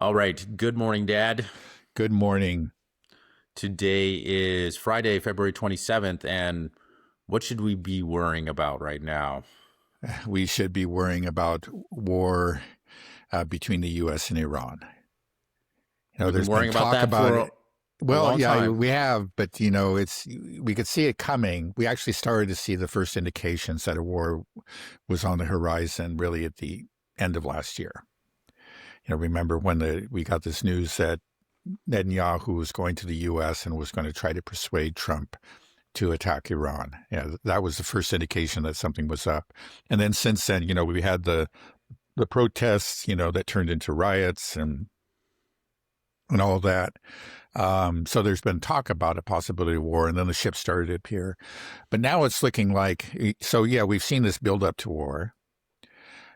All right. Good morning, Dad. Good morning. Today is Friday, February 27th, and what should we be worrying about right now? We should be worrying about war between the U.S. and Iran. We've been There's been worrying about talk that about for it. a Well, long yeah, time. we have, but we could see it coming. We actually started to see the first indications that a war was on the horizon, really at the end of last year. Remember when we got this news that Netanyahu was going to the U.S. and was going to try to persuade Trump to attack Iran. Yeah, that was the first indication that something was up. And then since then, we had the protests, that turned into riots and all of that. So there's been talk about a possibility of war, and then the ships started to appear. But now it's looking like, so yeah, we've seen this build up to war.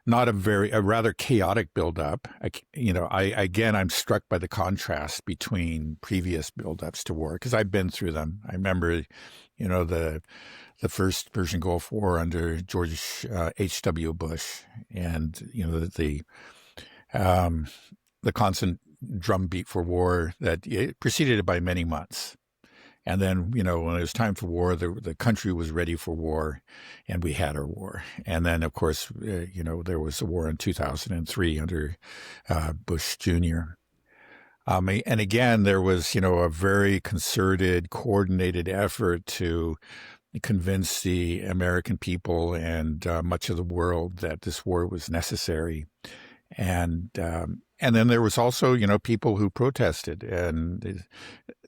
Not a rather chaotic buildup. I'm struck by the contrast between previous buildups to war because I've been through them. I remember, the first Persian Gulf War under George H.W. Bush, and the constant drumbeat for war that it preceded it by many months. And then, when it was time for war, the country was ready for war, and we had our war. And then, of course, there was a war in 2003 under Bush Jr. And again, there was, a very concerted, coordinated effort to convince the American people and much of the world that this war was necessary. And then there was also, people who protested. And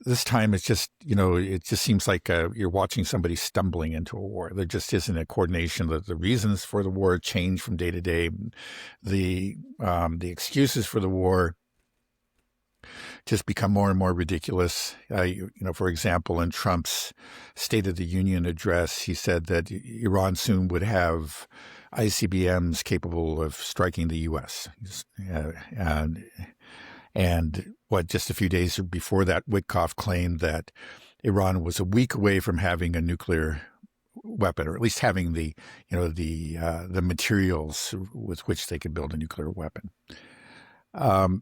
this time it's just, it just seems like you're watching somebody stumbling into a war. There just isn't a coordination. The reasons for the war change from day to day. The excuses for the war just become more and more ridiculous. For example, in Trump's State of the Union address, he said that Iran soon would have ICBMs capable of striking the U.S. And just a few days before that, Witkoff claimed that Iran was a week away from having a nuclear weapon, or at least having the materials with which they could build a nuclear weapon. All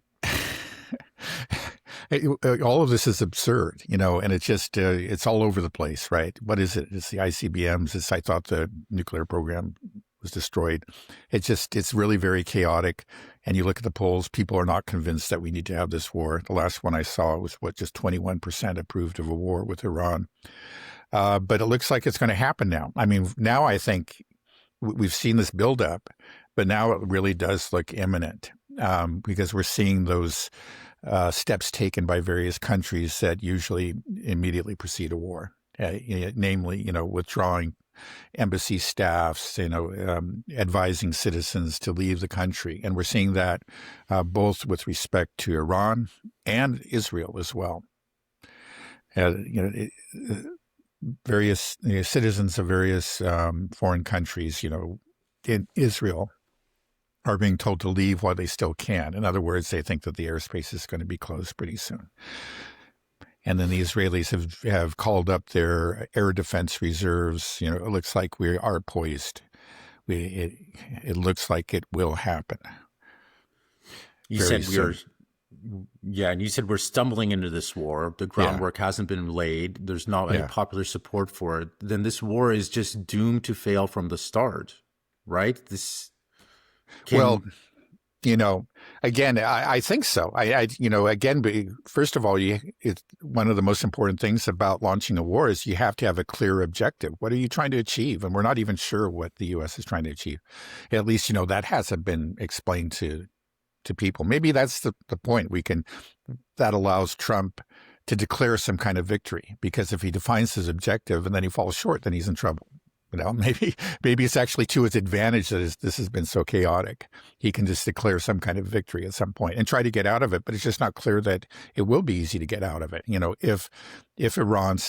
of this is absurd, and it's just, it's all over the place, right? What is it? It's the ICBMs. I thought the nuclear program was destroyed. It's really very chaotic. And you look at the polls, people are not convinced that we need to have this war. The last one I saw was just 21% approved of a war with Iran. But it looks like it's going to happen now. I mean, now I think we've seen this buildup, but now it really does look imminent because we're seeing those steps taken by various countries that usually immediately precede a war, namely, withdrawing embassy staffs, advising citizens to leave the country. And we're seeing that both with respect to Iran and Israel as well. Various citizens of various foreign countries, in Israel are being told to leave while they still can. In other words, they think that the airspace is going to be closed pretty soon. And then the Israelis have called up their air defense reserves. It looks like we are poised. It looks like it will happen. You said and you said we're stumbling into this war. The groundwork hasn't been laid. There's not any popular support for it. Then this war is just doomed to fail from the start, right? Again, I think so. Again, first of all, it's one of the most important things about launching a war is you have to have a clear objective. What are you trying to achieve? And we're not even sure what the U.S. is trying to achieve. At least, that hasn't been explained to people. Maybe that's the point. That allows Trump to declare some kind of victory, because if he defines his objective and then he falls short, then he's in trouble. Maybe it's actually to his advantage that this has been so chaotic. He can just declare some kind of victory at some point and try to get out of it. But it's just not clear that it will be easy to get out of it. If Iran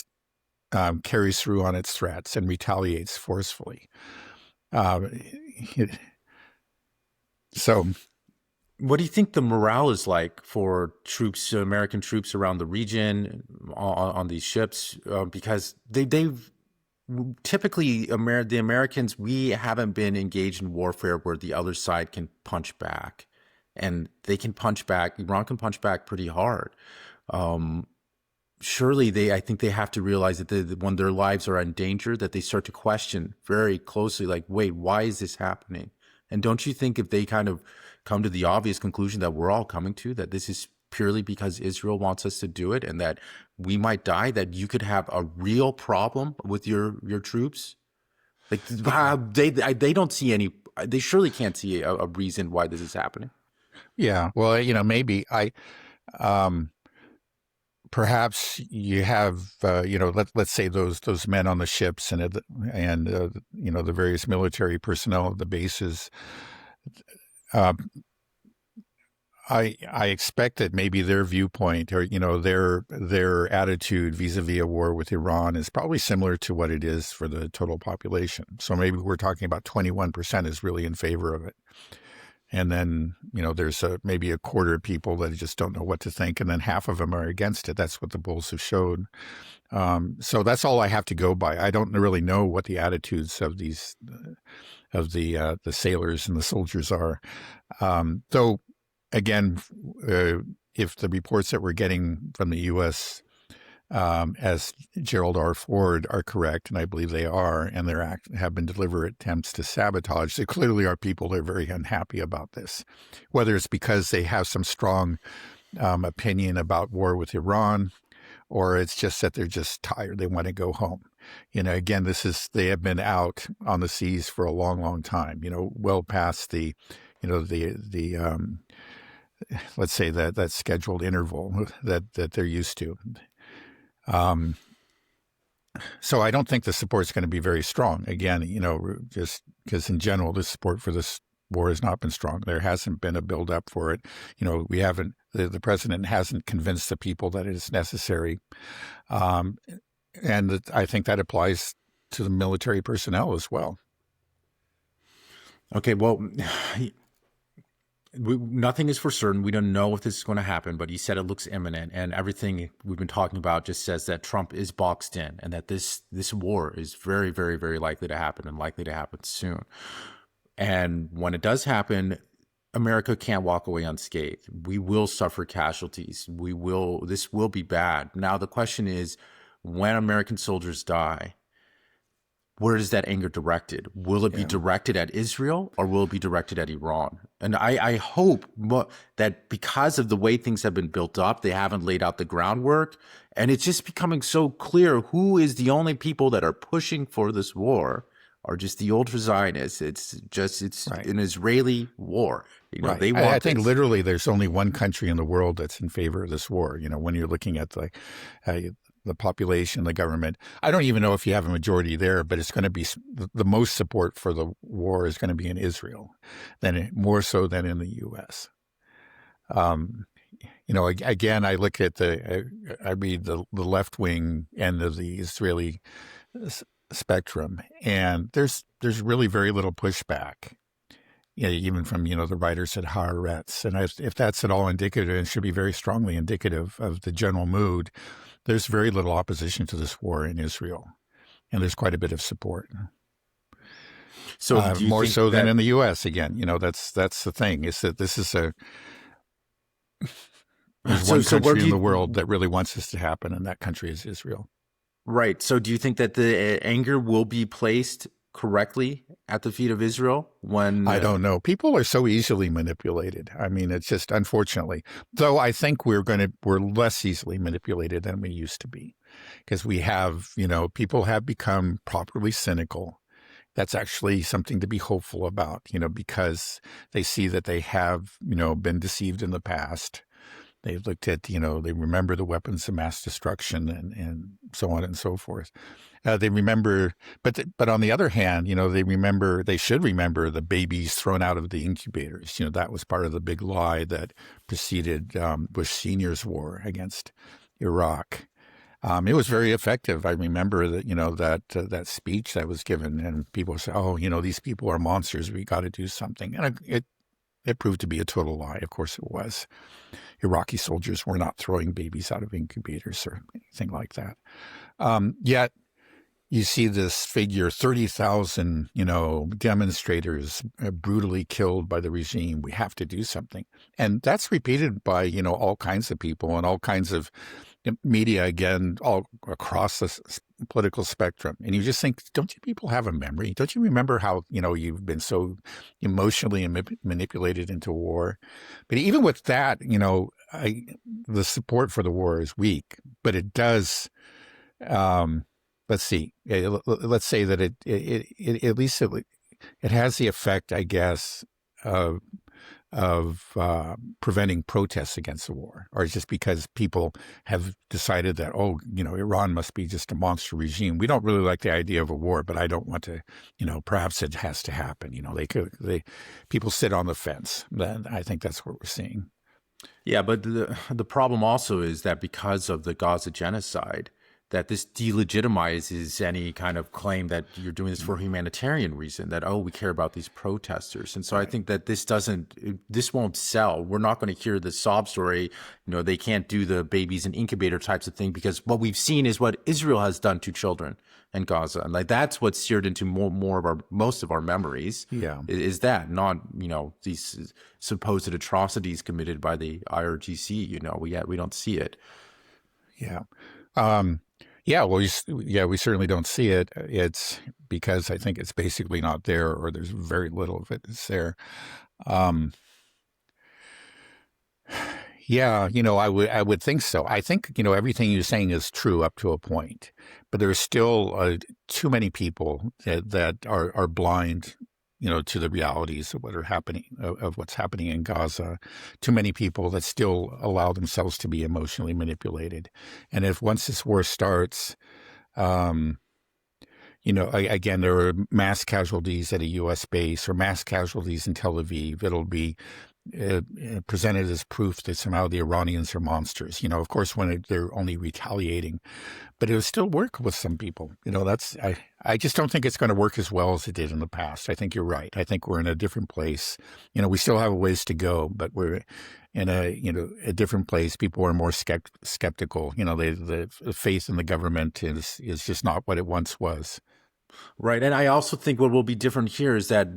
carries through on its threats and retaliates forcefully. So what do you think the morale is like for troops, American troops around the region on these ships? Because they've typically, the Americans, we haven't been engaged in warfare where the other side can punch back. and they can punch back. Iran can punch back pretty hard. Surely I think they have to realize that when their lives are in danger, that they start to question very closely, like, wait, why is this happening? And don't you think if they kind of come to the obvious conclusion that we're all coming to, that this is purely because Israel wants us to do it and that we might die, that you could have a real problem with your troops? Like, they don't see any, they surely can't see a reason why this is happening. Yeah. Well, maybe perhaps you have, let's say those men on the ships and the various military personnel of the bases. I expect that maybe their viewpoint or, their attitude vis-a-vis a war with Iran is probably similar to what it is for the total population. So maybe we're talking about 21% is really in favor of it. And then, there's maybe a quarter of people that just don't know what to think. And then half of them are against it. That's what the polls have showed. So that's all I have to go by. I don't really know what the attitudes of the sailors and the soldiers are. Though, again, if the reports that we're getting from the U.S. As Gerald R. Ford are correct, and I believe they are, and there have been deliberate attempts to sabotage, there clearly are people that are very unhappy about this, whether it's because they have some strong opinion about war with Iran, or it's just that they're just tired. They want to go home. Again, they have been out on the seas for a long, long time, well past the let's say that scheduled interval that they're used to. So I don't think the support is going to be very strong. Again, just because in general, the support for this war has not been strong. There hasn't been a buildup for it. We haven't, the president hasn't convinced the people that it is necessary. And I think that applies to the military personnel as well. Okay, well, nothing is for certain. We don't know if this is going to happen, but he said it looks imminent, and everything we've been talking about just says that Trump is boxed in and that this war is very, very, very likely to happen and likely to happen soon. And when it does happen, America can't walk away unscathed. We will suffer casualties. This will be bad. Now, the question is, when American soldiers die, where is that anger directed? Will it be directed at Israel or will it be directed at Iran? And I hope that because of the way things have been built up, they haven't laid out the groundwork. And it's just becoming so clear who is the only people that are pushing for this war are just the ultra-Zionists. It's right. An Israeli war. Right. They want I think literally there's only one country in the world that's in favor of this war. When you're looking at the population, the government. I don't even know if you have a majority there, but it's going to be the most support for the war is going to be in Israel, more so than in the U.S. Again, I look at I read the left wing end of the Israeli spectrum, and there's really very little pushback. Even from the writers at Haaretz, and if that's at all indicative, and should be very strongly indicative of the general mood. There's very little opposition to this war in Israel, and there's quite a bit of support. So more so than in the U.S. Again, that's the thing is that this is there's one country in the world that really wants this to happen, and that country is Israel. Right. So do you think that the anger will be placed correctly at the feet of Israel when I don't know. People are so easily manipulated. I mean, it's just unfortunately, though I think we're less easily manipulated than we used to be because we have, people have become properly cynical. That's actually something to be hopeful about, because they see that they have, been deceived in the past. They looked at, they remember the weapons of mass destruction and so on and so forth. They remember, but on the other hand, they should remember the babies thrown out of the incubators. That was part of the big lie that preceded Bush Sr.'s war against Iraq. It was very effective. I remember that, that speech that was given, and people say, "Oh, these people are monsters. We got to do something." And it proved to be a total lie. Of course, it was. Iraqi soldiers were not throwing babies out of incubators or anything like that. Yet, you see this figure, 30,000, demonstrators brutally killed by the regime. We have to do something. And that's repeated by, all kinds of people and all kinds of media, again, all across the political spectrum. And you just think, don't you people have a memory? Don't you remember how, you've been so emotionally manipulated into war? But even with that, the support for the war is weak, but it does, let's see. Let's say that it at least it has the effect, I guess, of preventing protests against the war, or it's just because people have decided that, Iran must be just a monster regime. We don't really like the idea of a war, but I don't want to, perhaps it has to happen. People sit on the fence. Then I think that's what we're seeing. Yeah, but the problem also is that because of the Gaza genocide, that this delegitimizes any kind of claim that you're doing this for a humanitarian reason, that, we care about these protesters. And so I think that this won't sell. We're not going to hear the sob story. They can't do the babies in incubator types of thing, because what we've seen is what Israel has done to children in Gaza. And that's what's seared into most of our memories. Yeah. Is that not, these supposed atrocities committed by the IRGC, we don't see it. Yeah. Yeah, well, we certainly don't see it. It's because I think it's basically not there, or there's very little of it that's there. Yeah, I would think so. I think, everything you're saying is true up to a point, but there's still too many people that are blind, to the realities of what's happening in Gaza. Too many people that still allow themselves to be emotionally manipulated. And if once this war starts, again, there are mass casualties at a U.S. base or mass casualties in Tel Aviv. It'll be presented as proof that somehow the Iranians are monsters. Of course, when they're only retaliating, but it'll still work with some people. I just don't think it's going to work as well as it did in the past. I think you're right. I think we're in a different place. We still have a ways to go, but we're in a different place. People are more skeptical. The faith in the government is just not what it once was. Right. And I also think what will be different here is that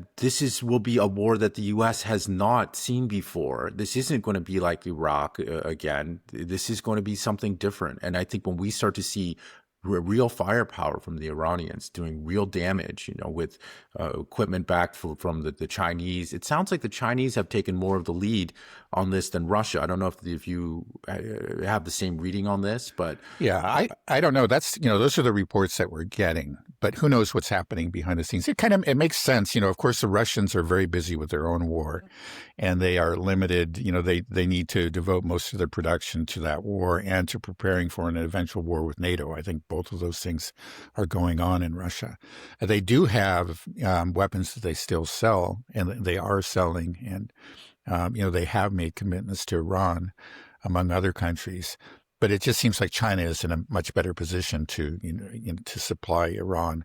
will be a war that the U.S. has not seen before. This isn't going to be like Iraq again. This is going to be something different. And I think when we start to see real firepower from the Iranians doing real damage, with equipment back from the Chinese. It sounds like the Chinese have taken more of the lead on this than Russia. I don't know if you have the same reading on this, but yeah, I don't know. That's those are the reports that we're getting, but who knows what's happening behind the scenes? It makes sense. Of course, the Russians are very busy with their own war, and they are limited. They need to devote most of their production to that war and to preparing for an eventual war with NATO. I think both of those things are going on in Russia. They do have weapons that they still sell, and they are selling, and they have made commitments to Iran, among other countries. But it just seems like China is in a much better position to to supply Iran.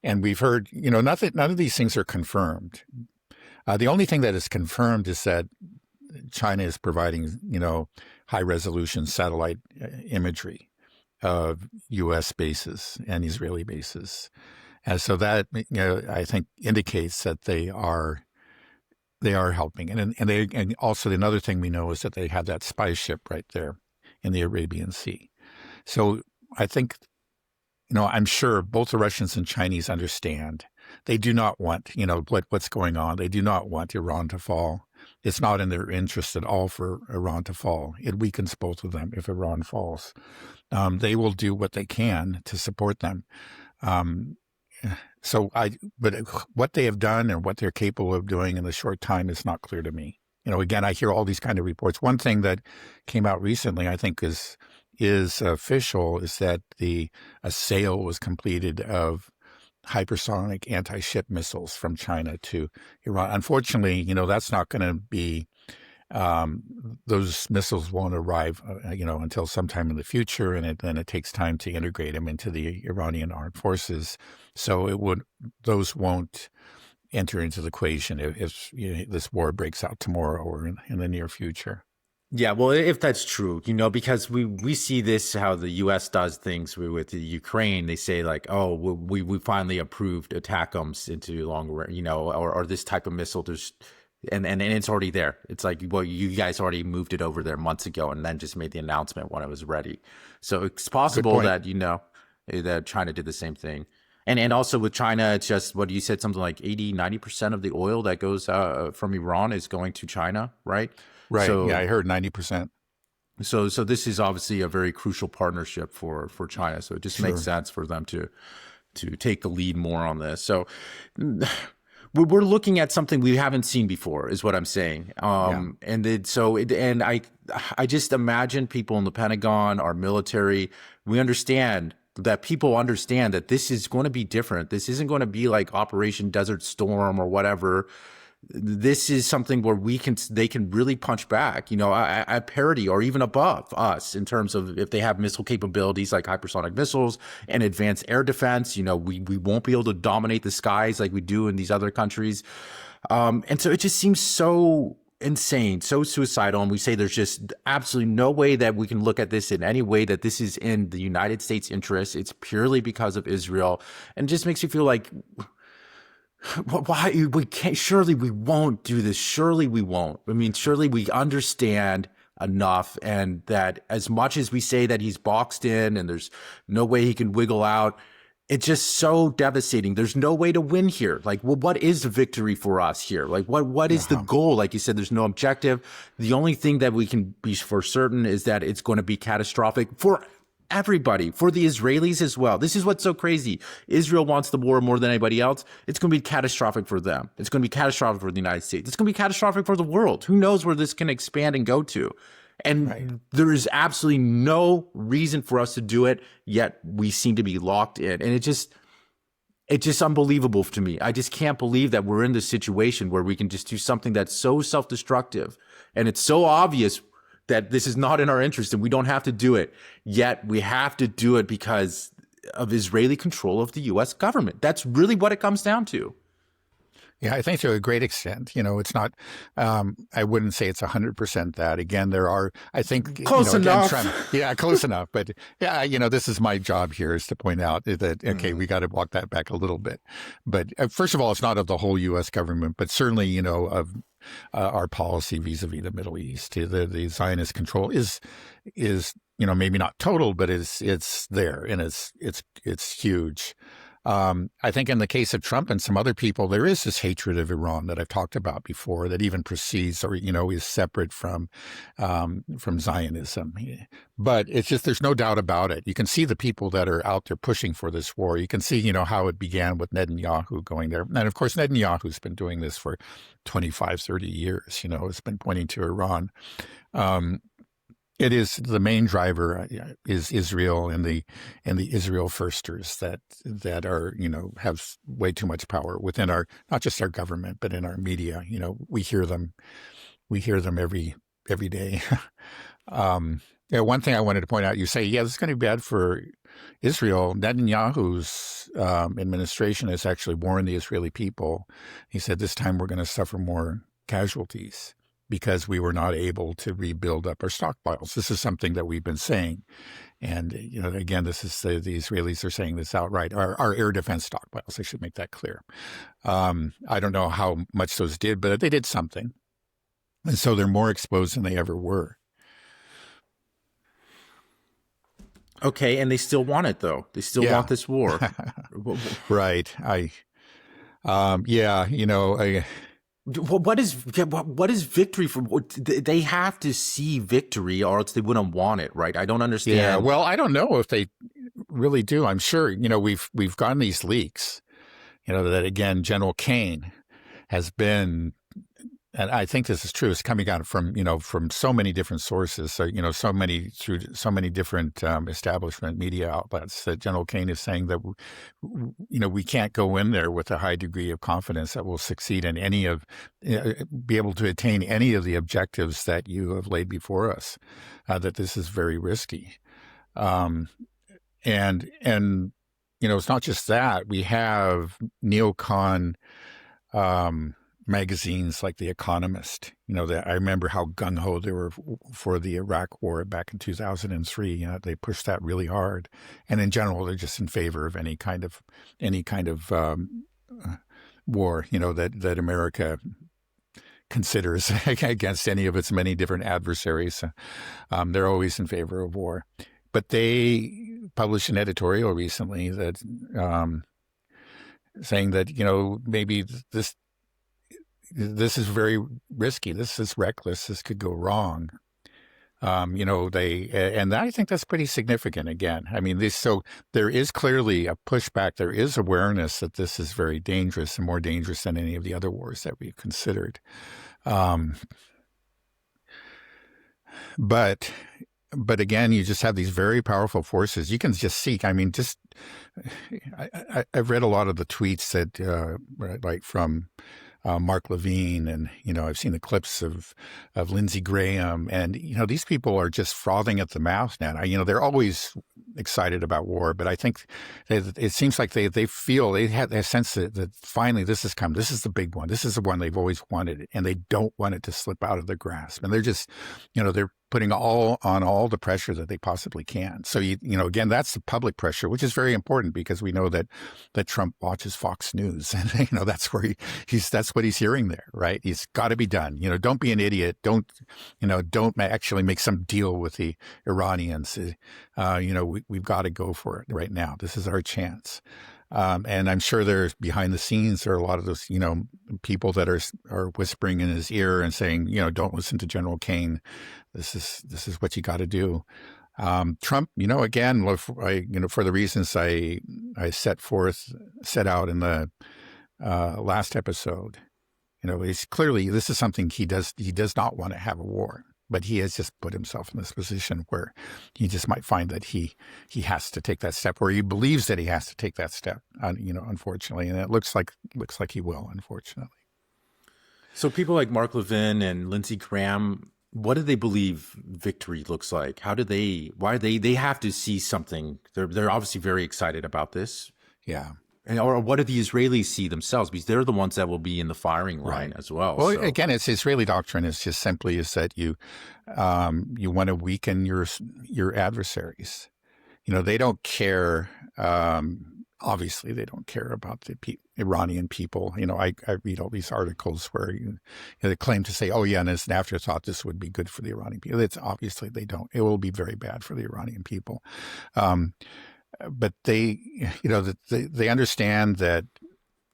And we've heard none of these things are confirmed. The only thing that is confirmed is that China is providing high resolution satellite imagery of U.S. bases and Israeli bases. And so that, I think indicates that they are helping. And also another thing we know is that they have that spy ship right there in the Arabian Sea. So I think, I'm sure both the Russians and Chinese understand. They do not want, what's going on. They do not want Iran to fall. It's not in their interest at all for Iran to fall. It weakens both of them if Iran falls. They will do what they can to support them. But what they have done and what they're capable of doing in the short time is not clear to me. Again, I hear all these kind of reports. One thing that came out recently, I think is official, is that a sale was completed of hypersonic anti-ship missiles from China to Iran. Unfortunately, that's not going to be, those missiles won't arrive, until sometime in the future. And then it takes time to integrate them into the Iranian armed forces. So those won't enter into the equation if this war breaks out tomorrow or in the near future. Yeah, well, if that's true, because we see this how the U.S. does things with the Ukraine. They say like, oh, we finally approved ATACMS into long, or this type of missile. And it's already there. It's like, well, you guys already moved it over there months ago, and then just made the announcement when it was ready. So it's Good possible point. that that China did the same thing. And also with China, it's just what you said, something like 80-90% of the oil that goes from Iran is going to China, right? Right. Yeah, So I heard 90%. so this is obviously a very crucial partnership for China. So it just makes Sure. sense for them to take the lead more on this. So we're looking at something we haven't seen before, is what I'm saying. Yeah. And I just imagine people in the Pentagon, our military, we understand that people understand that this is going to be different. This isn't going to be like Operation Desert Storm or whatever. This is something where they can really punch back, at parity or even above us in terms of if they have missile capabilities like hypersonic missiles and advanced air defense. We won't be able to dominate the skies like we do in these other countries. And so it just seems so insane, so suicidal. And we say there's just absolutely no way that we can look at this in any way that this is in the United States' interest. It's purely because of Israel. And it just makes you feel like, why we can't? Surely we won't do this. Surely we won't. I mean, surely we understand enough, and that as much as we say that he's boxed in and there's no way he can wiggle out, it's just so devastating. There's no way to win here. Like, well, what is the victory for us here? Like, what is the goal? Like you said, there's no objective. The only thing that we can be for certain is that it's going to be catastrophic for everybody, for the Israelis as well. This is what's so crazy. Israel wants the war more than anybody else. It's going to be catastrophic for them. It's going to be catastrophic for the United States. It's going to be catastrophic for the world. Who knows where this can expand and go to? And there is absolutely no reason for us to do it, yet we seem to be locked in. And it's just unbelievable to me. I just can't believe that we're in this situation where we can just do something that's so self-destructive. And it's so obvious that this is not in our interest and we don't have to do it. Yet we have to do it because of Israeli control of the U.S. government. That's really what it comes down to. Yeah, I think to a great extent, it's not, I wouldn't say it's 100% that. Again, there are, I think, close enough. Close enough. But yeah, this is my job here, is to point out that, okay, we got to walk that back a little bit. But first of all, it's not of the whole U.S. government, but certainly, of our policy vis-a-vis the Middle East. The Zionist control is maybe not total, but it's there, and it's huge. I think in the case of Trump and some other people, there is this hatred of Iran that I've talked about before that even precedes or, is separate from Zionism. But it's just, there's no doubt about it. You can see the people that are out there pushing for this war. You can see, how it began with Netanyahu going there. And of course, Netanyahu's been doing this for 25, 30 years, has been pointing to Iran. It is the main driver is Israel and the Israel firsters that are, have way too much power within not just our government, but in our media. We hear them every day. One thing I wanted to point out, you say, this is going to be bad for Israel. Netanyahu's administration has actually warned the Israeli people. He said, this time we're going to suffer more casualties because we were not able to rebuild up our stockpiles. This is something that we've been saying. And, again, this is the Israelis are saying this outright. Our air defense stockpiles, I should make that clear. I don't know how much those did, but they did something. And so they're more exposed than they ever were. Okay, and they still want it, though. They still want this war. Right. What is victory for? They have to see victory, or else they wouldn't want it, right? I don't understand. Yeah, well, I don't know if they really do. I'm sure, we've gotten these leaks, that again, General Kane has been, and I think this is true, it's coming out from so many different sources, through so many different establishment media outlets, that General Kane is saying that, we can't go in there with a high degree of confidence that we'll succeed in be able to attain any of the objectives that you have laid before us, that this is very risky. And it's not just that. We have neocon magazines like The Economist. I remember how gung-ho they were for the Iraq war back in 2003. They pushed that really hard. And in general, they're just in favor of any kind of war, that America considers against any of its many different adversaries. They're always in favor of war. But they published an editorial recently that saying that, maybe this is very risky. This is reckless. This could go wrong. And I think that's pretty significant again. I mean, so there is clearly a pushback. There is awareness that this is very dangerous and more dangerous than any of the other wars that we've considered. But again, you just have these very powerful forces. You can just see, I've read a lot of the tweets that, like from Mark Levine, and I've seen the clips of Lindsey Graham, and these people are just frothing at the mouth now. They're always excited about war, but I think it seems like they feel they have a sense that finally this has come. This is the big one. This is the one they've always wanted, and they don't want it to slip out of their grasp. And they're just, they're putting all the pressure that they possibly can. So again, that's the public pressure, which is very important because we know that Trump watches Fox News, and that's where that's what he's hearing there, right? He's got to be done. Don't be an idiot. Don't actually make some deal with the Iranians. We've got to go for it right now. This is our chance. And I'm sure there's behind the scenes, there are a lot of those, people that are whispering in his ear and saying, don't listen to General Kane. This is what you got to do. Trump, again, for the reasons I set out in the last episode, he's clearly, this is something he does not want to have a war. But he has just put himself in this position where he just might find that he has to take that step, or he believes that he has to take that step, unfortunately. And it looks like he will, unfortunately. So people like Mark Levin and Lindsey Graham, what do they believe victory looks like? Why they have to see something? They're obviously very excited about this. Yeah. Or what do the Israelis see themselves? Because they're the ones that will be in the firing line as well. Well, again, it's Israeli doctrine. It's just simply is that you want to weaken your adversaries. They don't care. Obviously, they don't care about the Iranian people. I read all these articles where they claim to say, "Oh yeah, and as an afterthought, this would be good for the Iranian people." It's obviously they don't. It will be very bad for the Iranian people. But they understand that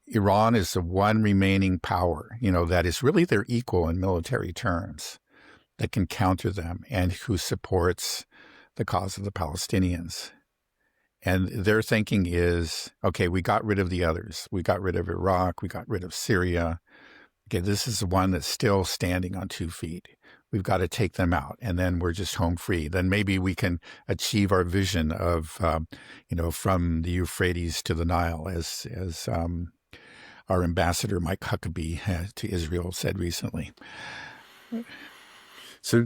Iran is the one remaining power, that is really their equal in military terms, that can counter them and who supports the cause of the Palestinians. And their thinking is, okay, we got rid of the others. We got rid of Iraq. We got rid of Syria. Okay, this is the one that's still standing on 2 feet. We've got to take them out, and then we're just home free. Then maybe we can achieve our vision of, from the Euphrates to the Nile, as our ambassador Mike Huckabee to Israel said recently. So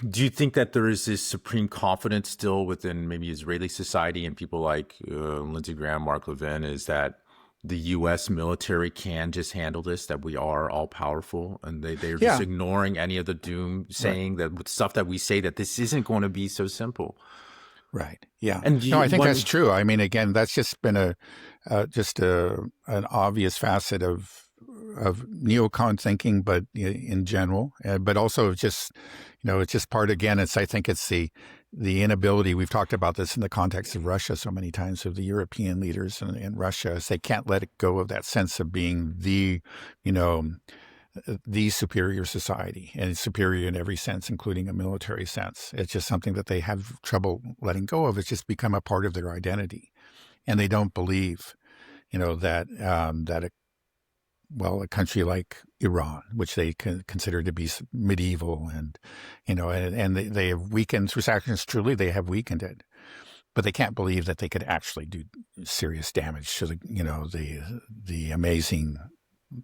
do you think that there is this supreme confidence still within maybe Israeli society and people like Lindsey Graham, Mark Levin, is that the U.S. military can just handle this, that we are all powerful, and they're just ignoring any of the doom, saying that with stuff that we say that this isn't going to be so simple. Right. Yeah. And I think that's true. I mean, again, that's just been an obvious facet of neocon thinking, but in general, but also just, it's just part, again, I think it's the inability, we've talked about this in the context of Russia so many times, of the European leaders in Russia, is they can't let it go of that sense of being the superior society, and it's superior in every sense, including a military sense. It's just something that they have trouble letting go of. It's just become a part of their identity. And they don't believe, that a country like Iran, which they consider to be medieval, and they have weakened through sanctions. Truly, they have weakened it, but they can't believe that they could actually do serious damage to the amazing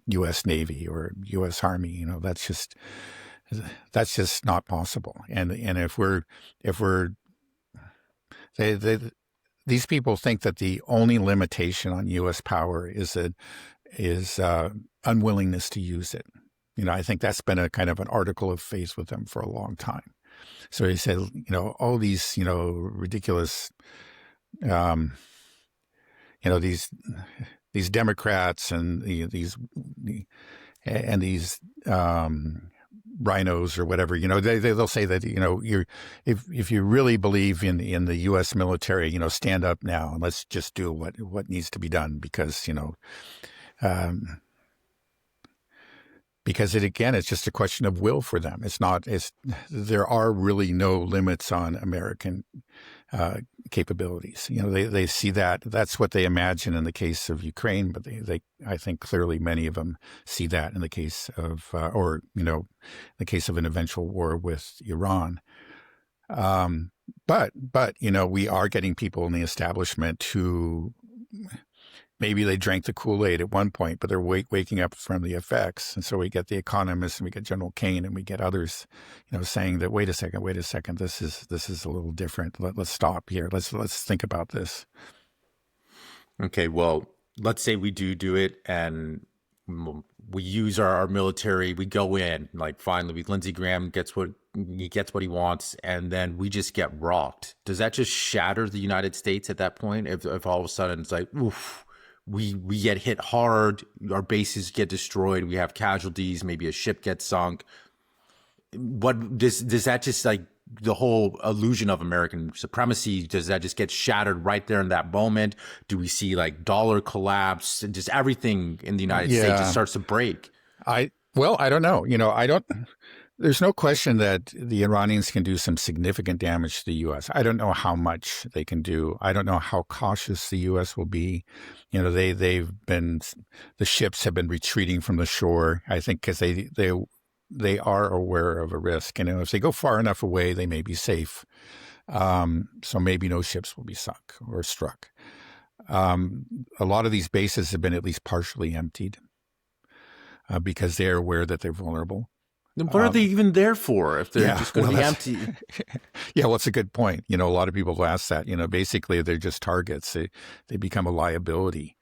U.S. Navy or U.S. Army. That's just not possible. And these people think that the only limitation on U.S. power is unwillingness to use it. I think that's been a kind of an article of faith with them for a long time. So he said, all these, ridiculous, these Democrats and these rhinos or whatever, they'll say that, if you really believe in the U.S. military, stand up now and let's just do what needs to be done because it's just a question of will for them. There are really no limits on American capabilities. They see that. That's what they imagine in the case of Ukraine, but I think clearly many of them see that in the case of, the case of an eventual war with Iran. But we are getting people in the establishment who maybe they drank the Kool-Aid at one point, but they're waking up from the effects. And so we get the economists and we get General Kane and we get others, saying that, wait a second, this is a little different. Let's stop here. Let's think about this. Okay. Well, let's say we do it and we use our military, we go in, like finally Lindsey Graham gets what he wants, and then we just get rocked. Does that just shatter the United States at that point? If all of a sudden it's like, oof, we get hit hard, our bases get destroyed, we have casualties, maybe a ship gets sunk. What does that just like the whole illusion of American supremacy, does that just get shattered right there in that moment? Do we see like dollar collapse and just everything in the United States just starts to break? I don't know. There's no question that the Iranians can do some significant damage to the U.S. I don't know how much they can do. I don't know how cautious the U.S. will be. The ships have been retreating from the shore, I think, because they are aware of a risk. If they go far enough away, they may be safe. So maybe no ships will be sunk or struck. A lot of these bases have been at least partially emptied because they're aware that they're vulnerable. Then what are they even there for if they're just going to be empty? Yeah, well, it's a good point. A lot of people have asked that. Basically they're just targets. They become a liability.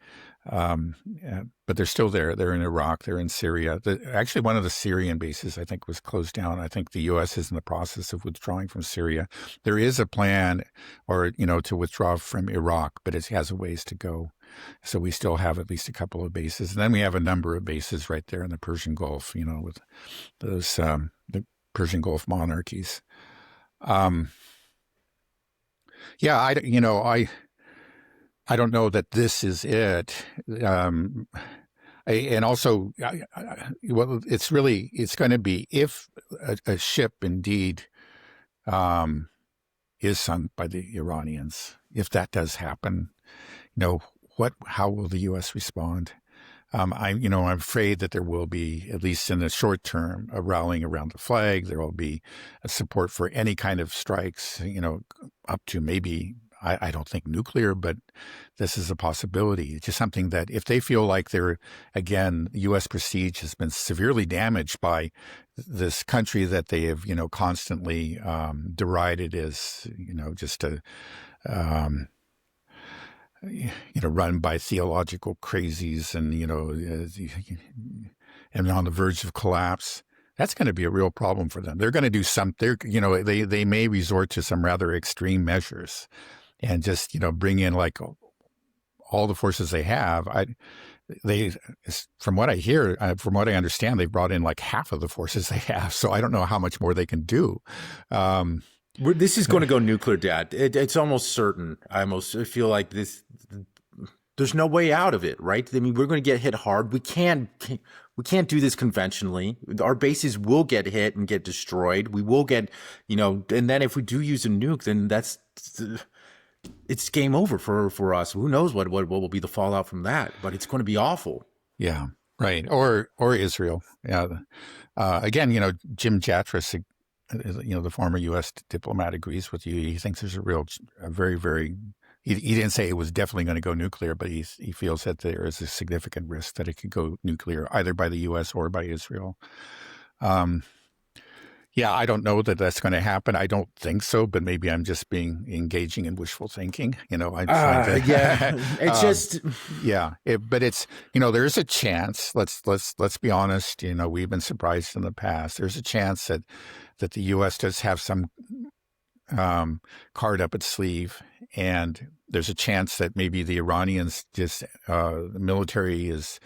But they're still there. They're in Iraq. They're in Syria. Actually, one of the Syrian bases, I think, was closed down. I think the U.S. is in the process of withdrawing from Syria. There is a plan to withdraw from Iraq, but it has a ways to go. So we still have at least a couple of bases. And then we have a number of bases right there in the Persian Gulf, with those the Persian Gulf monarchies. I don't know that this is it. And also, it's going to be if a ship indeed is sunk by the Iranians, if that does happen, how will the U.S. respond? I'm afraid that there will be, at least in the short term, a rallying around the flag. There will be a support for any kind of strikes, up to maybe, I don't think nuclear, but this is a possibility. It's just something that if they feel like U.S. prestige has been severely damaged by this country that they have, constantly derided as, just a, run by theological crazies and, and on the verge of collapse. That's going to be a real problem for them. They're going to do they may resort to some rather extreme measures and just, bring in like all the forces they have. From what I hear, from what I understand, they've brought in like half of the forces they have. So I don't know how much more they can do. This is going to go nuclear, Dad. It's almost certain. I feel like this. There's no way out of it, right? I mean, we're going to get hit hard. We can't do this conventionally. Our bases will get hit and get destroyed. We will get, and then if we do use a nuke, then it's game over for us. Who knows what will be the fallout from that? But it's going to be awful. Yeah, right. Or Israel. Yeah. Again, Jim Jatras, the former U.S. diplomat, agrees with you. He thinks there's a very, very. He didn't say it was definitely going to go nuclear, but he feels that there is a significant risk that it could go nuclear, either by the U.S. or by Israel. Yeah, I don't know that that's going to happen. I don't think so, but maybe I'm just being engaging in wishful thinking. I find that, It's just, yeah, but it's, there's a chance. Let's be honest. We've been surprised in the past. There's a chance that the U.S. does have some card up its sleeve, and there's a chance that maybe the Iranians just the military is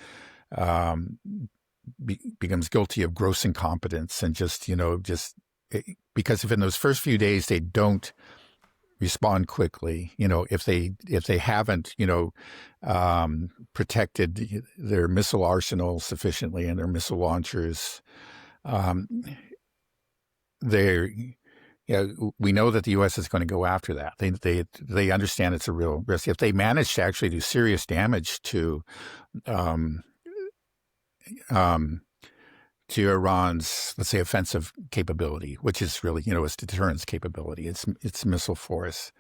becomes guilty of gross incompetence and because if in those first few days they don't respond quickly, if they haven't, protected their missile arsenal sufficiently and their missile launchers, they're, we know that the U.S. is going to go after that. They understand it's a real risk. If they manage to actually do serious damage to Iran's, let's say, offensive capability, which is really, its deterrence capability, its missile force,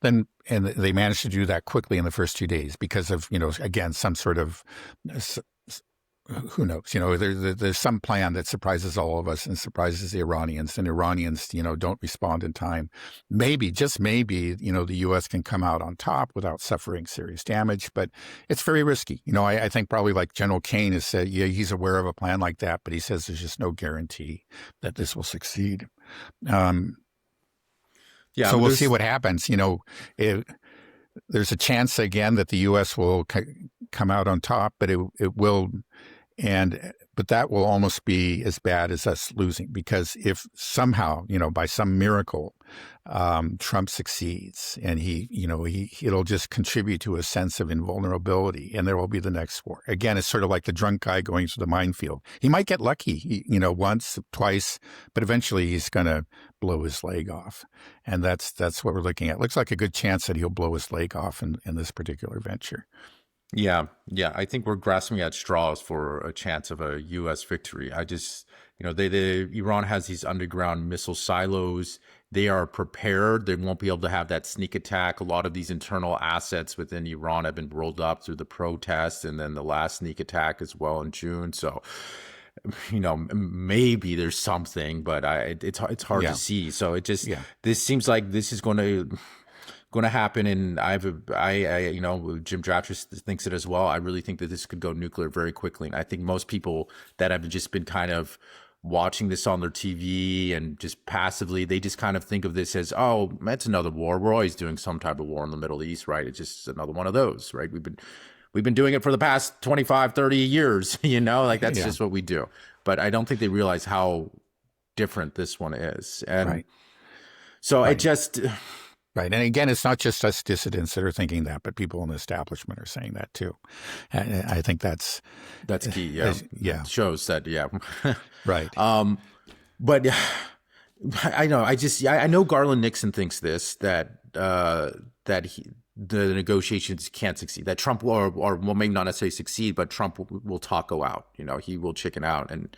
and they managed to do that quickly in the first 2 days because of, again, some sort of, who knows, there's some plan that surprises all of us and surprises the Iranians, and Iranians, don't respond in time. Maybe, just maybe, the U.S. can come out on top without suffering serious damage, but it's very risky. I think probably like General Kane has said, yeah, he's aware of a plan like that, but he says there's just no guarantee that this will succeed. So we'll see what happens. There's a chance again that the U.S. will come out on top, but it will. But that will almost be as bad as us losing, because if somehow, by some miracle, Trump succeeds and it'll just contribute to a sense of invulnerability, and there will be the next war. Again, it's sort of like the drunk guy going through the minefield. He might get lucky, once, twice, but eventually he's going to blow his leg off. And that's what we're looking at. Looks like a good chance that he'll blow his leg off in this particular venture. Yeah. I think we're grasping at straws for a chance of a U.S. victory. I just, Iran has these underground missile silos. They are prepared. They won't be able to have that sneak attack. A lot of these internal assets within Iran have been rolled up through the protests and then the last sneak attack as well in June. So, maybe there's something, but it's hard to see. So this seems like this is going to happen, and I Jim Dratrich thinks it as well. I really think that this could go nuclear very quickly, and I think most people that have just been kind of watching this on their TV and just passively, they just kind of think of this as, oh, it's another war. We're always doing some type of war in the Middle East, right? It's just another one of those, right? We've been doing it for the past 25, 30 years, that's just what we do. But I don't think they realize how different this one is, and so it just. Right. And again, it's not just us dissidents that are thinking that, but people in the establishment are saying that too. And I think that's key. Yeah. It shows that. Yeah. Right. But I know, I know Garland Nixon thinks this, that the negotiations can't succeed, that Trump or well, maybe not necessarily succeed, but Trump will taco out, he will chicken out and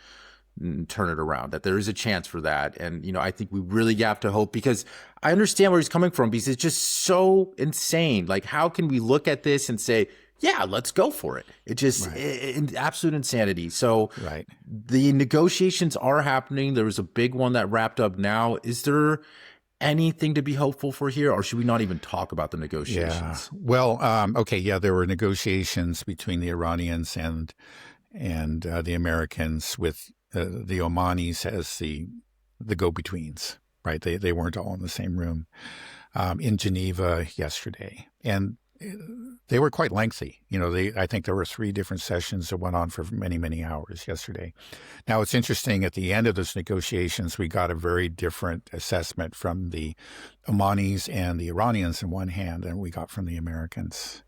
turn it around, that there is a chance for that. And, I think we really have to hope, because I understand where he's coming from, because it's just so insane. Like, how can we look at this and say, yeah, let's go for it? It just absolute insanity. So the negotiations are happening. There was a big one that wrapped up now. Is there anything to be hopeful for here, or should we not even talk about the negotiations? Yeah. Well, okay. Yeah, there were negotiations between the Iranians and the Americans, with the Omanis as the go-betweens, right? They weren't all in the same room in Geneva yesterday, and they were quite lengthy. I think there were 3 different sessions that went on for many, many hours yesterday. Now, it's interesting, at the end of those negotiations, we got a very different assessment from the Omanis and the Iranians on one hand than we got from the Americans.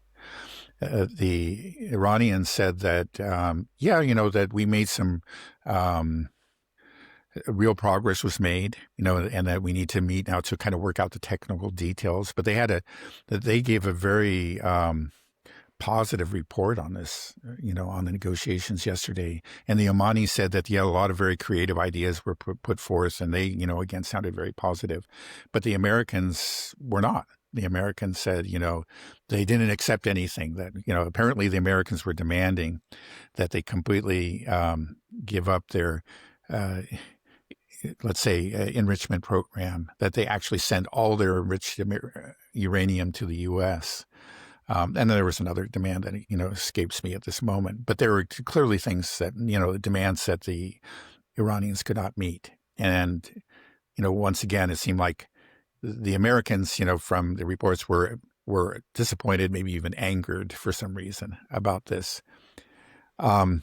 The Iranians said that, that we made some real progress was made, and that we need to meet now to kind of work out the technical details. But they gave a very positive report on this, on the negotiations yesterday. And the Omanis said that, a lot of very creative ideas were put forth, and they, again, sounded very positive. But the Americans were not. The Americans said, they didn't accept anything. That, apparently the Americans were demanding that they completely give up their let's say, enrichment program, that they actually send all their enriched uranium to the U.S. And then there was another demand that, escapes me at this moment. But there were clearly things that, demands that the Iranians could not meet. And, once again, it seemed like the Americans, from the reports were disappointed, maybe even angered for some reason about this. I'm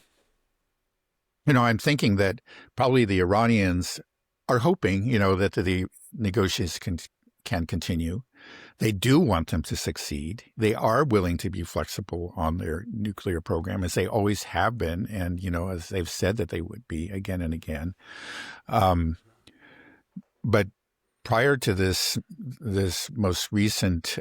thinking that probably the Iranians are hoping, that the negotiations can continue. They do want them to succeed. They are willing to be flexible on their nuclear program, as they always have been, and, as they've said that they would be again and again. But prior to this most recent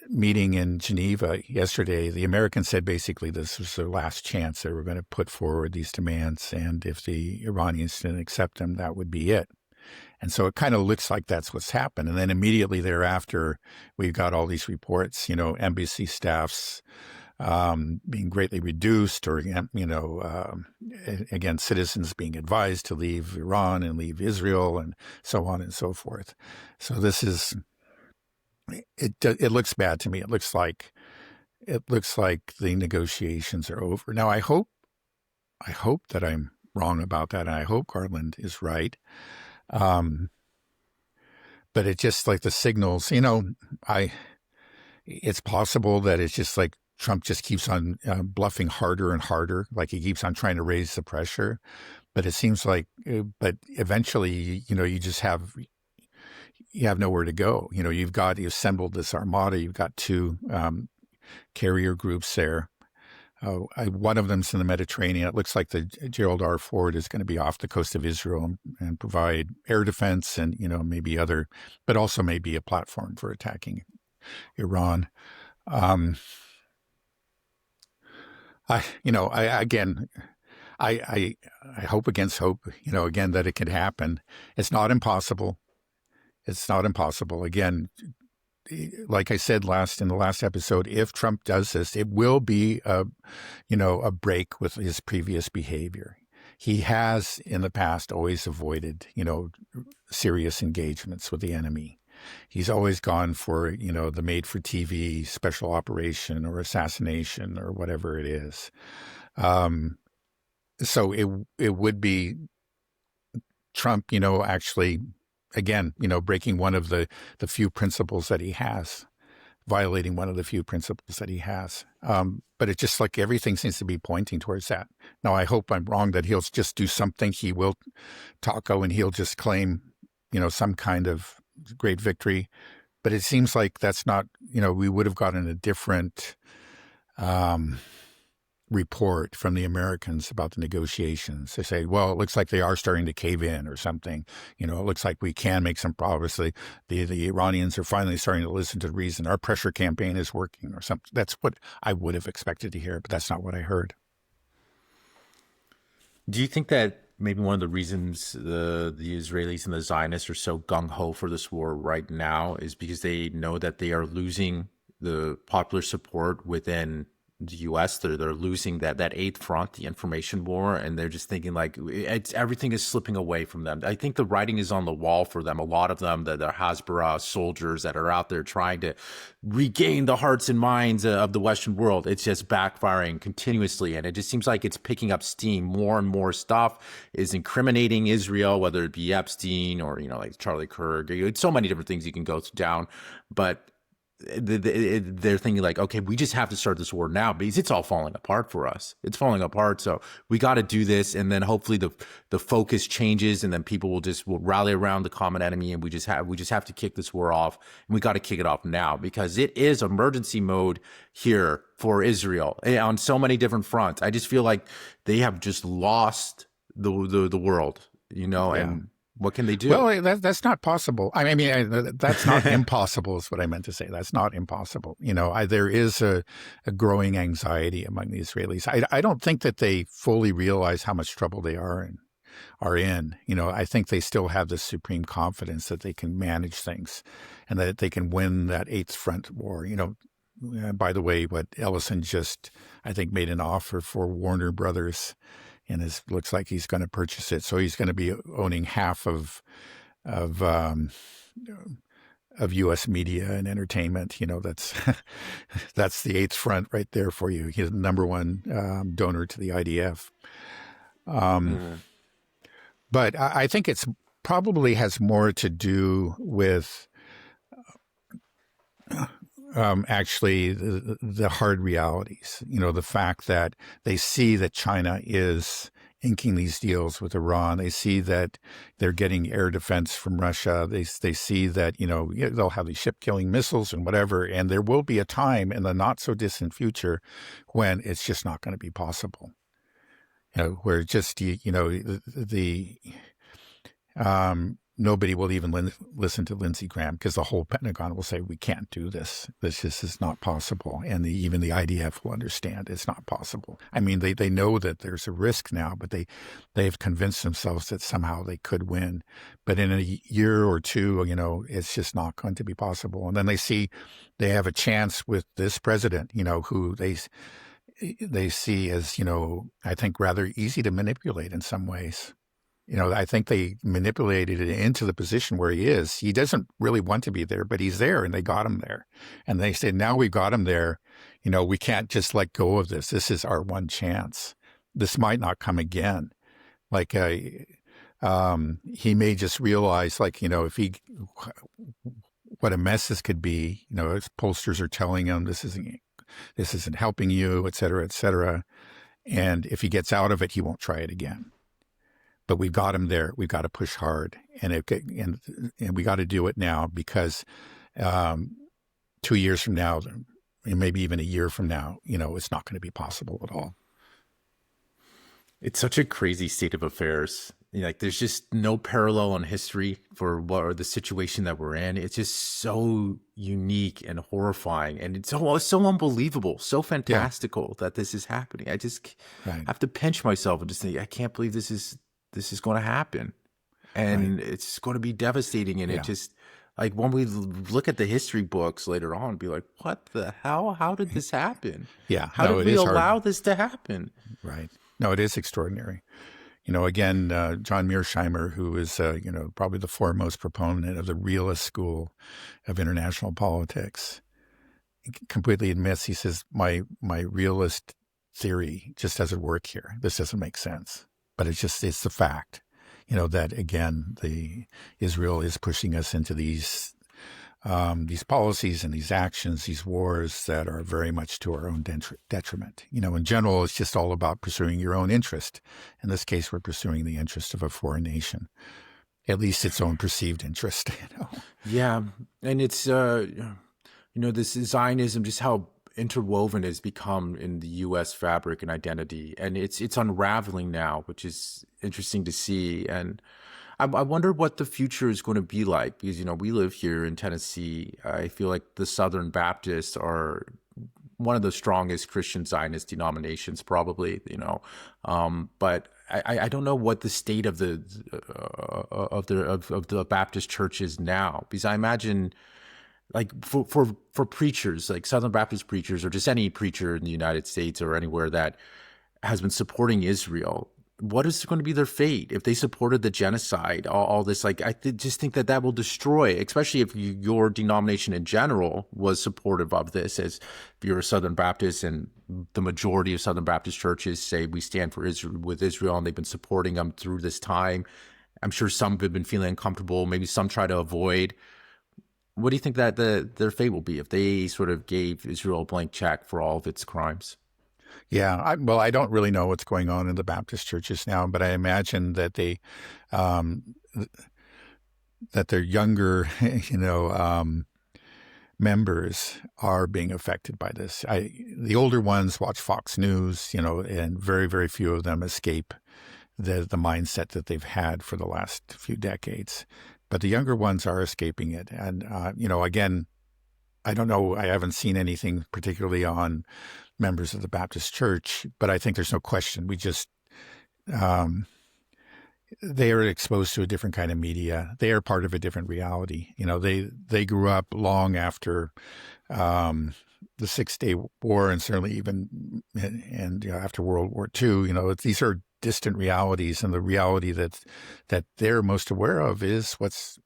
meeting in Geneva yesterday, the Americans said basically this was their last chance. They were going to put forward these demands, and if the Iranians didn't accept them, that would be it. And so it kind of looks like that's what's happened. And then immediately thereafter, we've got all these reports, embassy staffs being greatly reduced, or, again, citizens being advised to leave Iran and leave Israel, and so on and so forth. So this is, it looks bad to me. It looks like the negotiations are over. Now, I hope that I'm wrong about that, and I hope Garland is right. But it's just like the signals, it's possible that it's just like Trump just keeps on bluffing harder and harder, like he keeps on trying to raise the pressure. But it seems like, but eventually, you just have nowhere to go. You assembled this armada. You've got two carrier groups there. One of them's in the Mediterranean. It looks like the Gerald R. Ford is going to be off the coast of Israel and provide air defense and, maybe other, but also maybe a platform for attacking Iran. I hope against hope, again, that it could happen. It's not impossible. Again, like I said in the last episode, if Trump does this, it will be a break with his previous behavior. He has in the past always avoided, serious engagements with the enemy. He's always gone for, the made-for-TV special operation or assassination or whatever it is. So it would be Trump, actually, again, breaking one of the few principles that he has, violating one of the few principles that he has. But it's just like everything seems to be pointing towards that. Now, I hope I'm wrong, that he'll just do something. He will taco and he'll just claim, some kind of great victory. But it seems like that's not, we would have gotten a different report from the Americans about the negotiations. They say, well, it looks like they are starting to cave in or something. It looks like we can make some progress. The Iranians are finally starting to listen to reason. Our pressure campaign is working or something. That's what I would have expected to hear, but that's not what I heard. Do you think that maybe one of the reasons the Israelis and the Zionists are so gung-ho for this war right now is because they know that they are losing the popular support within the U.S. They're losing that eighth front, the information war, and they're just thinking like everything is slipping away from them. I think the writing is on the wall for them. A lot of them, they're Hasbara soldiers that are out there trying to regain the hearts and minds of the Western world. It's just backfiring continuously, and it just seems like it's picking up steam. More and more stuff is incriminating Israel, whether it be Epstein or like Charlie Kirk. It's so many different things you can go down, but they're thinking like, okay, we just have to start this war now because it's all falling apart for us. It's falling apart. So we got to do this. And then hopefully the focus changes and then people will rally around the common enemy. And we just have to kick this war off, and we got to kick it off now because it is emergency mode here for Israel on so many different fronts. I just feel like they have just lost the world, Yeah. And what can they do? Well, that's not possible. I mean, that's not impossible is what I meant to say. That's not impossible. There is a growing anxiety among the Israelis. I don't think that they fully realize how much trouble they are in. I think they still have this supreme confidence that they can manage things and that they can win that eighth front war. By the way, what Ellison just, I think, made an offer for Warner Brothers, and it looks like he's going to purchase it. So he's going to be owning half of U.S. media and entertainment. That's that's the eighth front right there for you. He's the number one donor to the IDF. But I think it's probably has more to do with actually the hard realities. The fact that they see that China is inking these deals with Iran. They see that they're getting air defense from Russia. They see that, they'll have these ship-killing missiles and whatever, and there will be a time in the not-so-distant future when it's just not going to be possible. Where just, nobody will even listen to Lindsey Graham because the whole Pentagon will say, we can't do this. This just is not possible. And even the IDF will understand it's not possible. I mean, they know that there's a risk now, but they've convinced themselves that somehow they could win. But in a year or two, it's just not going to be possible. And then they see they have a chance with this president, who they see as, I think rather easy to manipulate in some ways. I think they manipulated it into the position where he is. He doesn't really want to be there, but he's there, and they got him there. And they said, now we've got him there. We can't just let go of this. This is our one chance. This might not come again. Like, he may just realize, like, what a mess this could be. His pollsters are telling him this isn't helping you, et cetera, et cetera. And if he gets out of it, he won't try it again. But we've got him there. We've got to push hard, and we got to do it now because 2 years from now, and maybe even a year from now, it's not going to be possible at all. It's such a crazy state of affairs. There's just no parallel in history for the situation that we're in. It's just so unique and horrifying, and it's so unbelievable, so fantastical that this is happening. I just have to pinch myself and just think, I can't believe this is going to happen, and it's going to be devastating. And it just, like, when we look at the history books later on, be like, what the hell? How did this happen? How did we allow this to happen? Right. No, it is extraordinary. Again, John Mearsheimer, who is, probably the foremost proponent of the realist school of international politics, completely admits, he says, my realist theory just doesn't work here. This doesn't make sense. But it's the fact, that, again, Israel is pushing us into these policies and these actions, these wars that are very much to our own detriment. In general, it's just all about pursuing your own interest. In this case, we're pursuing the interest of a foreign nation, at least its own perceived interest. Yeah, and it's this Zionism, just how interwoven has become in the U.S. fabric and identity, and it's unraveling now, which is interesting to see. And I wonder what the future is going to be like, because we live here in Tennessee. I feel like the Southern Baptists are one of the strongest Christian Zionist denominations, probably. But I don't know what the state of the Baptist church is now, because I imagine, like, for preachers, like Southern Baptist preachers, or just any preacher in the United States or anywhere that has been supporting Israel, what is going to be their fate if they supported the genocide, all this? Like, just think that will destroy, especially if your denomination in general was supportive of this, as if you're a Southern Baptist, and the majority of Southern Baptist churches say we stand for Israel, with Israel, and they've been supporting them through this time. I'm sure some have been feeling uncomfortable. Maybe some try to avoid. What do you think that their fate will be if they sort of gave Israel a blank check for all of its crimes? Yeah, I don't really know what's going on in the Baptist churches now, but I imagine that that their younger, members are being affected by this. The older ones watch Fox News, and very, very few of them escape the mindset that they've had for the last few decades. But the younger ones are escaping it, and again, I don't know. I haven't seen anything particularly on members of the Baptist Church, but I think there's no question. We just, they are exposed to a different kind of media. They are part of a different reality. They grew up long after the 6 Day War, and certainly even after World War II. These are distant realities, and the reality that they're most aware of is what's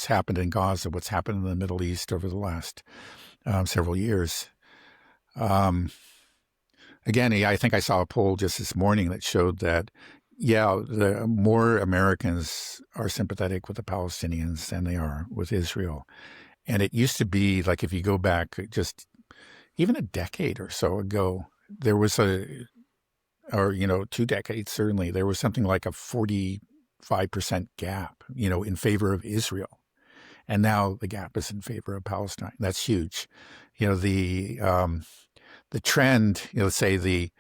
happened in Gaza, what's happened in the Middle East over the last several years. Again, I think I saw a poll just this morning that showed that, the more Americans are sympathetic with the Palestinians than they are with Israel. And it used to be like, if you go back just even a decade or so ago, there was 2 decades, certainly, there was something like a 45% gap, in favor of Israel. And now the gap is in favor of Palestine. That's huge. The trend, let's say the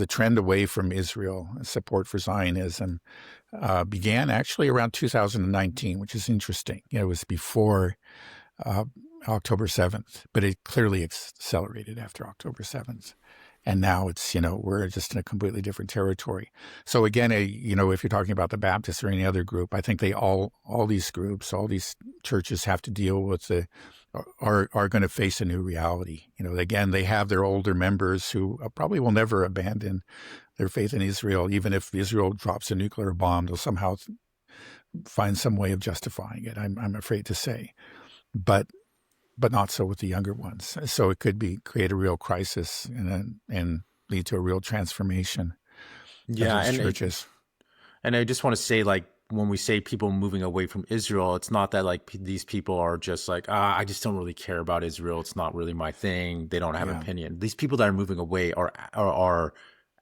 trend away from Israel, support for Zionism, began actually around 2019, which is interesting. It was before October 7th, but it clearly accelerated after October 7th. And now it's, we're just in a completely different territory. So again, if you're talking about the Baptists or any other group, I think all these groups, all these churches have to deal with are going to face a new reality. Again, they have their older members who probably will never abandon their faith in Israel. Even if Israel drops a nuclear bomb, they'll somehow find some way of justifying it, I'm afraid to say. But not so with the younger ones. So it could create a real crisis and lead to a real transformation of those churches. And I just want to say, like, when we say people moving away from Israel, it's not that like these people are just like, I just don't really care about Israel. It's not really my thing. They don't have an opinion. These people that are moving away are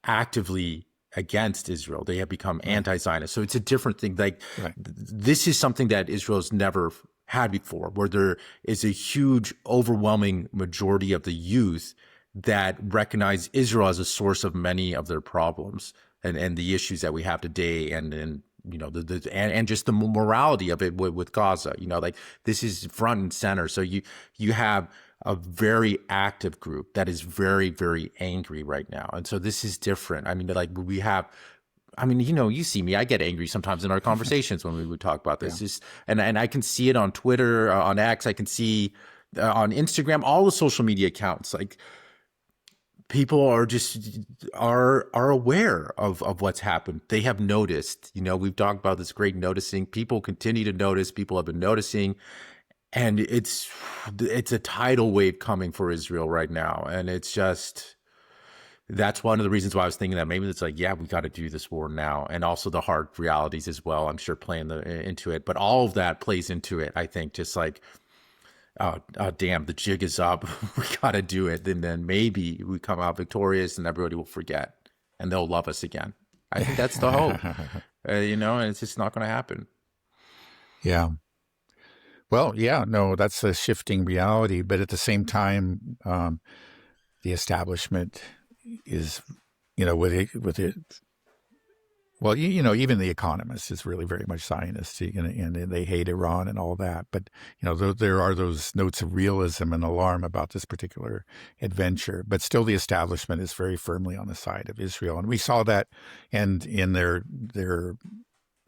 actively against Israel. They have become anti-Zionist. So it's a different thing. Like this is something that Israel's never had before, where there is a huge, overwhelming majority of the youth that recognize Israel as a source of many of their problems and the issues that we have today, and just the morality of it with Gaza. Like this is front and center. So you have a very active group that is very, very angry right now, and so this is different. I mean, like you see me, I get angry sometimes in our conversations when we would talk about this. And I can see it on Twitter, on X, I can see on Instagram, all the social media accounts. Like people are just are aware of what's happened. They have noticed, we've talked about this great noticing. People continue to notice. People have been noticing. And it's a tidal wave coming for Israel right now. And it's just... That's one of the reasons why I was thinking that maybe it's like, we got to do this war now. And also the hard realities as well, I'm sure, playing into it. But all of that plays into it, I think, just like, oh damn, the jig is up. We got to do it. And then maybe we come out victorious and everybody will forget and they'll love us again. I think that's the hope, and it's just not going to happen. Yeah. Well, no, that's a shifting reality. But at the same time, the establishment is, with it. Well, even The Economist is really very much Zionist, and they hate Iran and all that. But, there are those notes of realism and alarm about this particular adventure. But still, the establishment is very firmly on the side of Israel. And we saw that and in their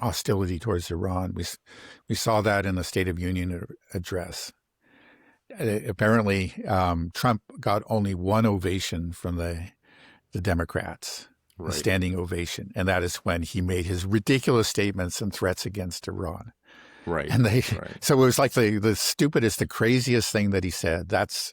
hostility towards Iran. We saw that in the State of Union address. Apparently, Trump got only one ovation from the Democrats, a standing ovation. And that is when he made his ridiculous statements and threats against Iran. Right. And so it was like the stupidest, the craziest thing that he said. That's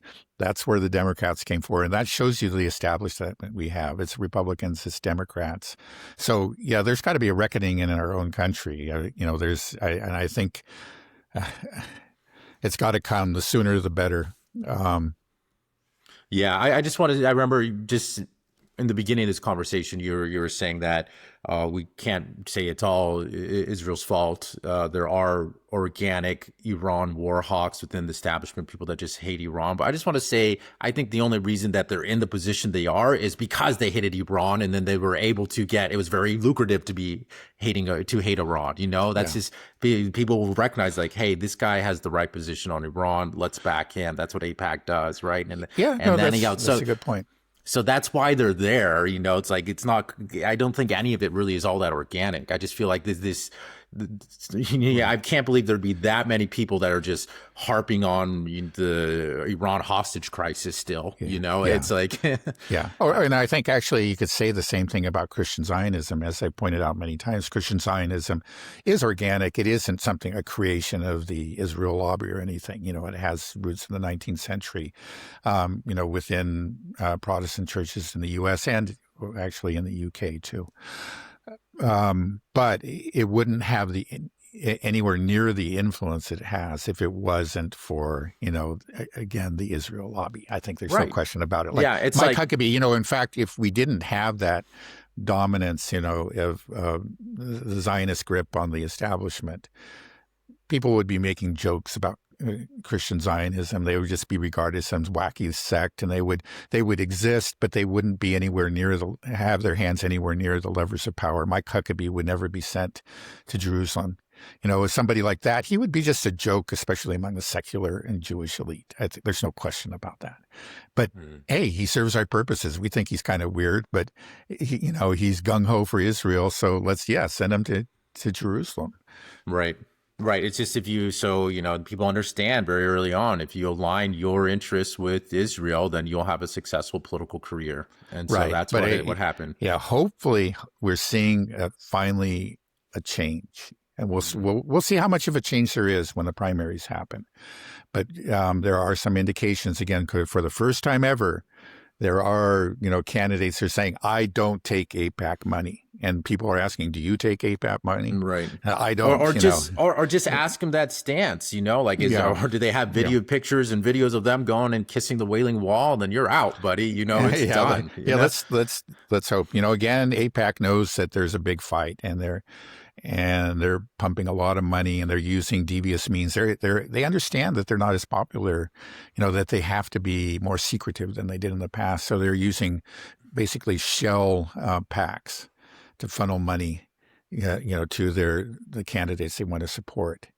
where the Democrats came for. And that shows you the establishment we have. It's Republicans, it's Democrats. So there's got to be a reckoning in our own country. I think it's got to come. The sooner, the better. I just wanted. I remember just in the beginning of this conversation, you were saying that we can't say it's all Israel's fault. There are organic Iran war hawks within the establishment, people that just hate Iran. But I just want to say, I think the only reason that they're in the position they are is because they hated Iran, and then they were able to it was very lucrative to hate Iran. That's just, people will recognize like, hey, this guy has the right position on Iran. Let's back him. That's what AIPAC does, right? That's a good point. So that's why they're there. It's like, it's not, I don't think any of it really is all that organic. I just feel like this I can't believe there'd be that many people that are just harping on the Iran hostage crisis still. It's like yeah. And I think actually you could say the same thing about Christian Zionism. As I pointed out many times, Christian Zionism is organic. It isn't a creation of the Israel lobby or anything. It has roots in the 19th century, within Protestant churches in the U.S. and actually in the U.K. too. But it wouldn't have anywhere near the influence it has if it wasn't for, again, the Israel lobby. I think there's no question about it. It's Mike Huckabee, in fact, if we didn't have that dominance, of the Zionist grip on the establishment, people would be making jokes about Christian Zionism. They would just be regarded as some wacky sect, and they would exist, but they wouldn't be anywhere near have their hands anywhere near the levers of power. Mike Huckabee would never be sent to Jerusalem. As somebody like that, he would be just a joke, especially among the secular and Jewish elite. I think there's no question about that. But hey, he serves our purposes. We think he's kind of weird, but he's gung ho for Israel. So let's send him to Jerusalem. Right. Right. It's just people understand very early on, if you align your interests with Israel, then you'll have a successful political career. And so that's what happened. Yeah. Hopefully we're seeing finally a change, and we'll see how much of a change there is when the primaries happen. But there are some indications, again, for the first time ever, there are, candidates who are saying, I don't take AIPAC money. And people are asking, do you take AIPAC money? Right. I don't. Or just ask them that stance, or do they have pictures and videos of them going and kissing the Wailing Wall? Then you're out, buddy. It's done. Let's hope. Again, AIPAC knows that there's a big fight, and they're pumping a lot of money, and they're using devious means. They understand that they're not as popular, that they have to be more secretive than they did in the past. So they're using basically shell PACs to funnel money, to the candidates they want to support,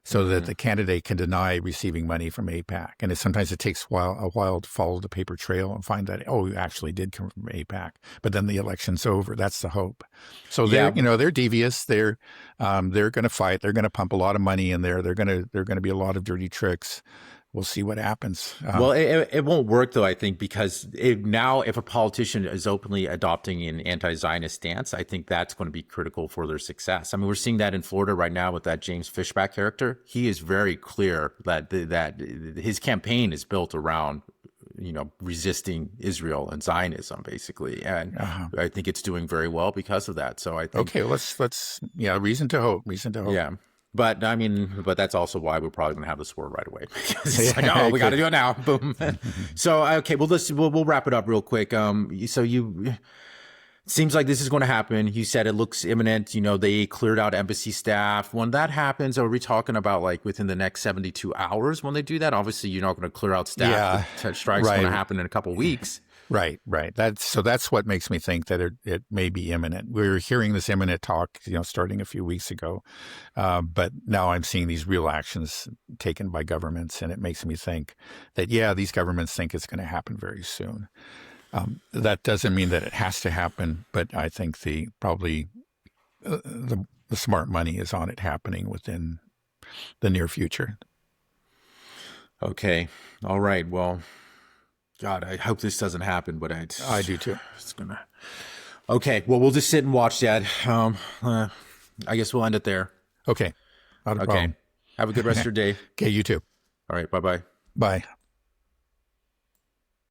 so that the candidate can deny receiving money from AIPAC. And sometimes it takes a while to follow the paper trail and find that, you actually did come from AIPAC. But then the election's over. That's the hope. So they're devious. They're going to fight. They're going to pump a lot of money in there. They're going to be a lot of dirty tricks. We'll see what happens. Well, it won't work, though, I think, because now if a politician is openly adopting an anti-Zionist stance, I think that's going to be critical for their success. I mean, we're seeing that in Florida right now with that James Fishback character. He is very clear that his campaign is built around, resisting Israel and Zionism, basically. And I think it's doing very well because of that. So I think... Okay, let's reason to hope. Yeah. But that's also why we're probably going to have this war right away. It's like, we got to do it now. Boom. So, okay, well, we'll wrap it up real quick. It seems like this is going to happen. You said it looks imminent. They cleared out embassy staff. When that happens, are we talking about like within the next 72 hours when they do that? Obviously, you're not going to clear out staff. Yeah. Strike's going to happen in a couple of weeks. Right. That's what makes me think that it may be imminent. We were hearing this imminent talk, starting a few weeks ago, but now I'm seeing these real actions taken by governments, and it makes me think that these governments think it's going to happen very soon. That doesn't mean that it has to happen, but I think the smart money is on it happening within the near future. Okay. All right. Well. God, I hope this doesn't happen, but I do too. It's gonna. Okay, well, we'll just sit and watch that. I guess we'll end it there. Okay. Not a problem. Have a good rest of your day. Okay, you too. All right, bye-bye. Bye.